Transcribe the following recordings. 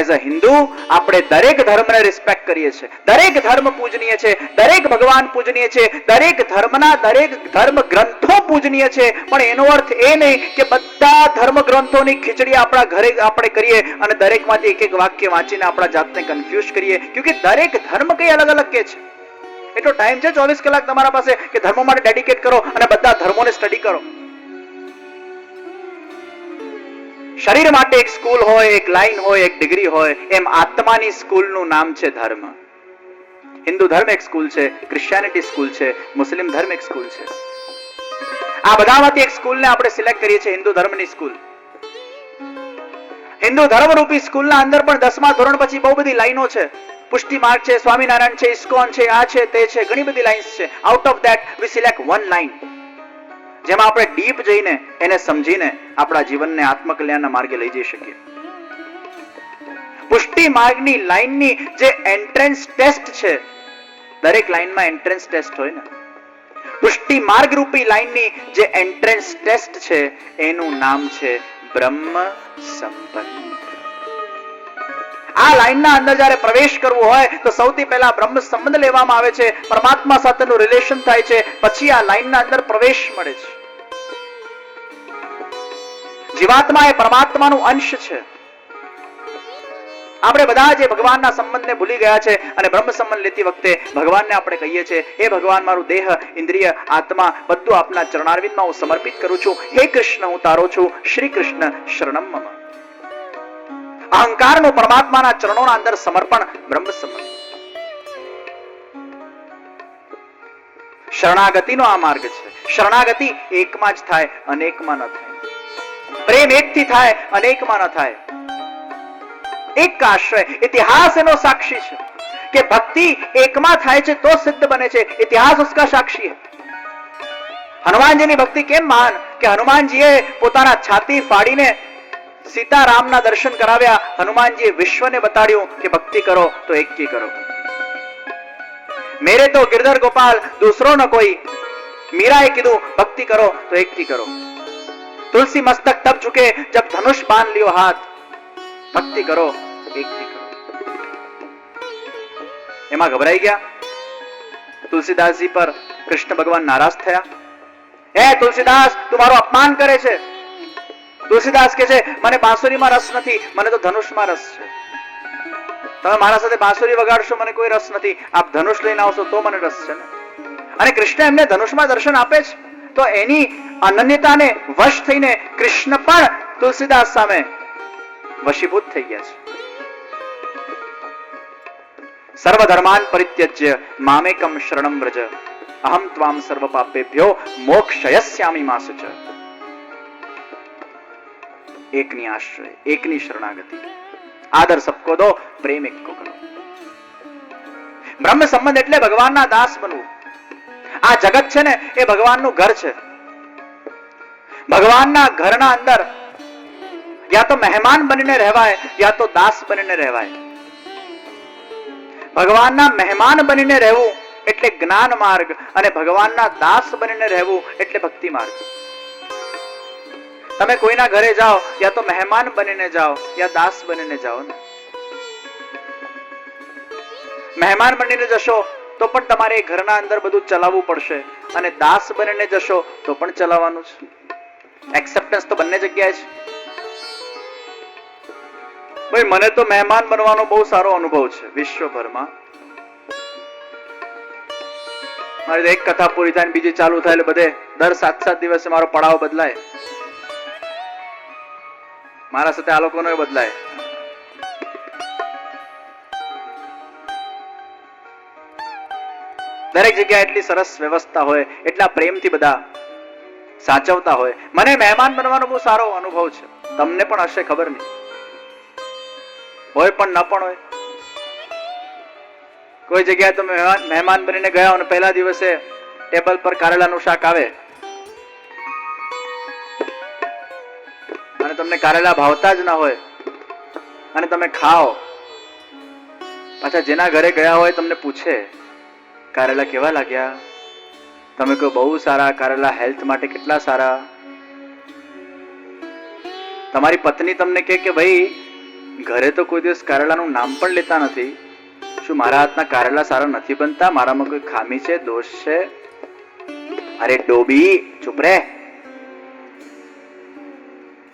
As a Hindu આપણે દરેક ધર્મને રિસ્પેક્ટ કરીએ છીએ, દરેક ધર્મ પૂજનીય છે, દરેક ભગવાન પૂજનીય છે, દરેક ધર્મના દરેક ધર્મ ગ્રંથો પૂજનીય છે, પણ એનો અર્થ એ નહીં કે બધા ધર્મ ગ્રંથોની ખીચડી આપણા ઘરે આપણે કરીએ અને દરેકમાંથી એક એક વાક્ય વાંચીને આપણા જાતને કન્ફ્યુઝ કરીએ, કે દરેક ધર્મ કઈ અલગ અલગ કે છે. એટલો ટાઈમ છે 24 કલાક તમારા પાસે કે ધર્મ માટે ડેડિકેટ કરો અને બધા ધર્મોને સ્ટડી કરો. શરીર માટે એક સ્કૂલ હોય, એક લાઈન હોય, એક ડિગ્રી હોય, એમ આત્માની સ્કૂલનું નામ છે ધર્મ. હિન્દુ ધર્મ એક સ્કૂલ છે, ક્રિશ્ચિયાનિટી સ્કૂલ છે, મુસ્લિમ ધર્મ એક સ્કૂલ છે. આ બધામાંથી એક સ્કૂલને આપણે સિલેક્ટ કરીએ છીએ, હિન્દુ ધર્મની સ્કૂલ. હિન્દુ ધર્મ રૂપી સ્કૂલના અંદર પણ 10મા ધોરણ પછી બહુ બધી લાઈનો છે. પુષ્ટિ માર્ગ છે, સ્વામિનારાયણ છે, ઇસ્કોન છે, આ છે, તે છે, ઘણી બધી લાઈન્સ છે. Out of that we select one line, જેમાં આપણે ડીપ જઈને એને સમજીને આપણા જીવનને આત્મકલ્યાણના માર્ગે લઈ જઈ શકીએ. પુષ્ટિ માર્ગની લાઈનની જે એન્ટ્રન્સ ટેસ્ટ છે, દરેક લાઈનમાં એન્ટ્રન્સ ટેસ્ટ હોય ને, પુષ્ટિ માર્ગ રૂપી લાઈનની જે એન્ટ્રન્સ ટેસ્ટ છે એનું નામ છે બ્રહ્મ સંબંધ. આ લાઈનના અંદર જ્યારે પ્રવેશ કરવો હોય તો સૌથી પહેલા બ્રહ્મ સંબંધ લેવામાં આવે છે, પરમાત્મા સાથેનું રિલેશન થાય છે, પછી આ લાઈનના અંદર પ્રવેશ મળે છે. જીવાત્મા એ પરમાત્માનું અંશ છે. આપણે બધા જે ભગવાનના સંબંધને ભૂલી ગયા છે અને બ્રહ્મ સંબંધ લેતી વખતે ભગવાનને આપણે કહીએ છીએ, હે ભગવાન, મારું દેહ, ઇન્દ્રિય, આત્મા બધું આપના ચરણારવિંદમાં હું સમર્પિત કરું છું. હે કૃષ્ણ, હું તારો છું. શ્રી કૃષ્ણ શરણમ મમ. અહંકારનું પરમાત્માના ચરણોના અંદર સમર્પણ બ્રહ્મ સંબંધ. શરણાગતિનો આ માર્ગ છે. શરણાગતિ એકમાં જ થાય, અનેકમાં ન થાય. પ્રેમ એકથી થાય, અનેકમાં ન થાય. એક કા આશ્રય. ઇતિહાસ એનો સાક્ષી છે કે ભક્તિ એકમાં થાય છે તો સિદ્ધ બને છે. ઇતિહાસ उसका સાક્ષી है. હનુમાનજીની ભક્તિ કેમ મહાન કે હનુમાનજીએ પોતાના છાતી ફાડીને સીતારામના દર્શન કરાવ્યા. હનુમાનજીએ વિશ્વને બતાડ્યું કે ભક્તિ કરો તો એક કી કરો. મેરે તો गिरधर गोपाल दूसरो न कोई. मीराए કીધું ભક્તિ કરો તો એક કી કરો. तुलसी मस्तक तब झुके जब धनुष बांध लियो हाथ. भक्ति करो एक કી કરો. એમાં ગભરાઈ ગયા. તુલસીદાસજી પર કૃષ્ણ ભગવાન નારાજ થયા. હે તુલસીદાસ, તું મારું અપમાન કરે છે. તુલસીદાસ કહે છે, મને બાંસુરીમાં રસ નથી, મને તો ધનુષમાં રસ છે. તમે મારા સાથે બાંસુરી વગાડશો, મને કોઈ રસ નથી. આપ ધનુષ લઈને આવશો તો મને રસ છે ને. અને કૃષ્ણ એમને ધનુષમાં દર્શન આપે છે તો એની અનન્યતાને વશ થઈને કૃષ્ણ પણ તુલસીદાસ સામે વશીભૂત થઈ ગયા છે. સર્વધર્માન પરિત્યજ્ય મામેકમ શરણમ વ્રજ. અહમ ત્વામ સર્વ પાપેભ્યો મોક્ષયસ્યામિ મા શુચ. એકની આશ્રય, એકની શરણાગતિ. આદર સબકો દો, પ્રેમ એકકો કરો. બ્રહ્મ સંબંધ એટલે ભગવાનના દાસ બનવું. આ જગત છે ને એ ભગવાનનું ઘર છે. ભગવાનના ઘરના અંદર યા તો મહેમાન બનીને રહેવાય યા તો દાસ બનીને રહેવાય. ભગવાનના મહેમાન બનીને રહેવું એટલે જ્ઞાન માર્ગ અને ભગવાનના દાસ બનીને રહેવું એટલે ભક્તિ માર્ગ. તમે કોઈના ઘરે જાઓ યા તો મહેમાન બનીને જાઓ યા દાસ બનીને જાઓ ને. મહેમાન બનીને જશો તો પણ તમારે ઘરના અંદર બધું ચલાવવું પડશે અને દાસ બનીને જશો તો પણ ચલાવવાનું છે. એક્સેપ્ટન્સ તો બંને જગ્યાએ છે. ભાઈ, મને તો મહેમાન બનવાનો બહુ સારો અનુભવ છે વિશ્વભરમાં. મારી એક કથા પૂરી થાય બીજી ચાલુ થાય એટલે બધે દર 7-7 દિવસે મારો પડાવ બદલાય. મારા સાથે આ લોકોનો બદલાય. દરેક જગ્યાએ એટલી સરસ વ્યવસ્થા હોય, એટલા પ્રેમથી બધા સાચવતા હોય. મને મહેમાન બનવાનો બહુ સારો અનુભવ છે. તમને પણ હશે, ખબર નહીં હોય પણ ન પણ હોય. કોઈ જગ્યાએ તમે મહેમાન બનીને ગયા અને પહેલા દિવસે ટેબલ પર કારેલાનું શાક આવે અને તમને કારેલા ભાવતા જ ના હોય અને તમે ખાઓ. પાછા જેના ઘરે ગયા હોય તમને પૂછે, કારેલા કેવા લાગ્યા? તમે કહો બહુ સારા. કારેલા હેલ્થ માટે કેટલા સારા. તમારી પત્ની તમને કહે કે ભાઈ ઘરે તો કોઈ દિવસ કારેલાનું નામ પણ લેતા નથી. શું મારા હાથના કારેલા સારા નથી બનતા? મારામાં કોઈ ખામી છે, દોષ છે? અરે ડોબી, ચૂપ રે.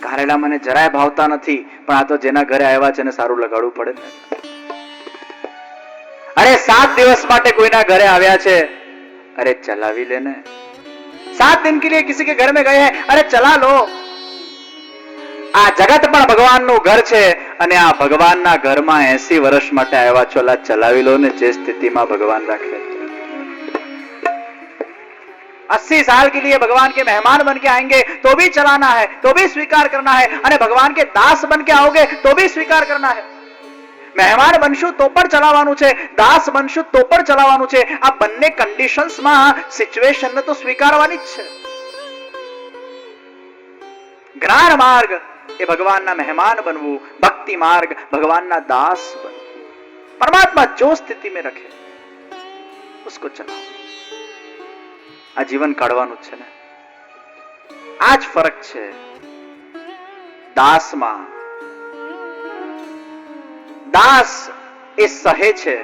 કારેલા મને જરાય ભાવતા નથી, પણ આ તો જેના ઘરે આવ્યા છે એને સારું લગાડવું પડે ને. અરે 7 દિવસ માટે કોઈના ઘરે આવ્યા છે, અરે ચલાવી લેને. 7 दिन के लिए किसी के घर में गए हैं, अरे चला लो. આ જગત પણ ભગવાનનું ઘર છે અને આ ભગવાનના ઘરમાં 80 વર્ષ માટે આવ્યા છો, લા ચલાવી લો ને. જે સ્થિતિમાં ભગવાન રાખે 80 साल के लिए भगवान के मेहमान बन के आएंगे तो भी चलाना है, तो भी स्वीकार करना है. અને ભગવાન કે દાસ બન કે आओगे तो भी स्वीकार करना है. મહેમાન બનશું તો પણ ચલાવવાનું છે, દાસ બનશું તો પણ ચલાવવાનું છે. આ બંને કન્ડિશન્સમાં સિચ્યુએશનને તો સ્વીકારવાની જ છે. જ્ઞાન માર્ગ એ ભગવાનના મહેમાન બનવું, ભક્તિ માર્ગ ભગવાનના દાસ બનવું. પરમાત્મા જો સ્થિતિ में रखे उसको चलाओ. આ જીવન કાઢવાનું છે ને. આ જ ફરક છે દાસમાં. દાસ એ સહે છે,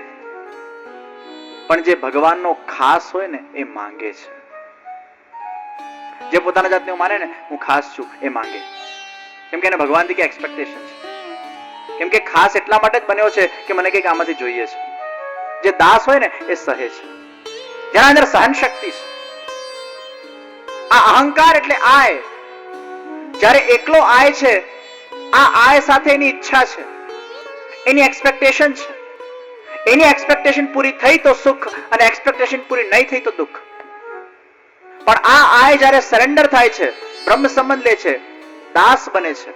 પણ જે ભગવાનનો ખાસ હોય ને એ માંગે છે. જે પોતાના જાતને માને ને હું ખાસ છું એ માંગે, કેમ કે એને ભગવાનથી કે એક્સપેક્ટેશન છે. કેમ કે ખાસ એટલા માટે જ બન્યો છે કે મને કંઈક આમાંથી જોઈએ છે. જે દાસ હોય ને એ સહે છે, જેના અંદર સહન શક્તિ છે. આ અહંકાર એટલે આય. જ્યારે એકલો આય છે, આ આય સાથે એની ઈચ્છા છે, એની એક્સપેક્ટેશન છે. એની એક્સપેક્ટેશન પૂરી થઈ તો સુખ, અને એક્સપેક્ટેશન પૂરી નહીં થઈ તો દુઃખ. પણ આ આય જ્યારે સરેન્ડર થાય છે, બ્રહ્મ સંબંધ લે છે, દાસ બને છે,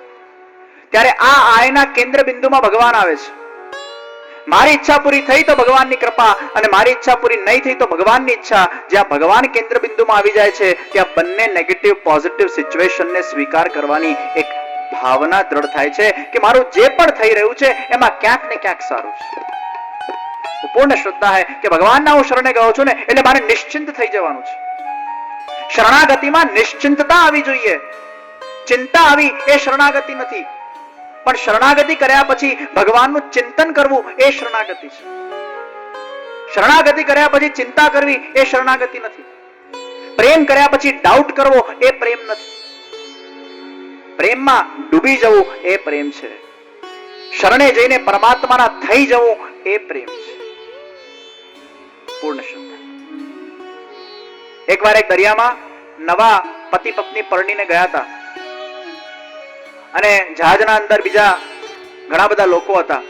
ત્યારે આ આયના કેન્દ્ર બિંદુમાં ભગવાન આવે છે. મારી ઈચ્છા પૂરી થઈ તો ભગવાનની કૃપા, અને મારી ઈચ્છા પૂરી નહીં થઈ તો ભગવાનની ઈચ્છા. જ્યાં ભગવાન કેન્દ્ર બિંદુમાં આવી જાય છે ત્યાં બંને નેગેટિવ પોઝિટિવ સિચ્યુએશનને સ્વીકાર કરવાની એક ભાવના દ્રઢ થાય છે કે મારું જે પણ થઈ રહ્યું છે એમાં ક્યાંક ને ક્યાંક સારું છે. પૂર્ણ શ્રદ્ધા है કે ભગવાનના હું શરણે ગયો છું ને એટલે મારે નિશ્ચિંત થઈ જવાનું છે. શરણાગતિમાં નિશ્ચિંતતા આવી જોઈએ. ચિંતા આવી એ શરણાગતિ નથી, પણ શરણાગતિ કર્યા પછી ભગવાનનું ચિંતન કરવું એ શરણાગતિ છે. શરણાગતિ કર્યા પછી ચિંતા કરવી એ શરણાગતિ નથી. પ્રેમ કર્યા પછી ડાઉટ કરવો એ પ્રેમ નથી. પ્રેમમાં ડૂબી જવું એ પ્રેમ છે. શરણે જઈને પરમાત્માના થઈ જવું એ પ્રેમ છે. પૂર્ણ શ્રદ્ધા. એકવાર એક દરિયામાં નવા પતિ પત્ની પરણીને ગયા હતા, અને જહાજના અંદર બીજા ઘણા બધા લોકો હતા.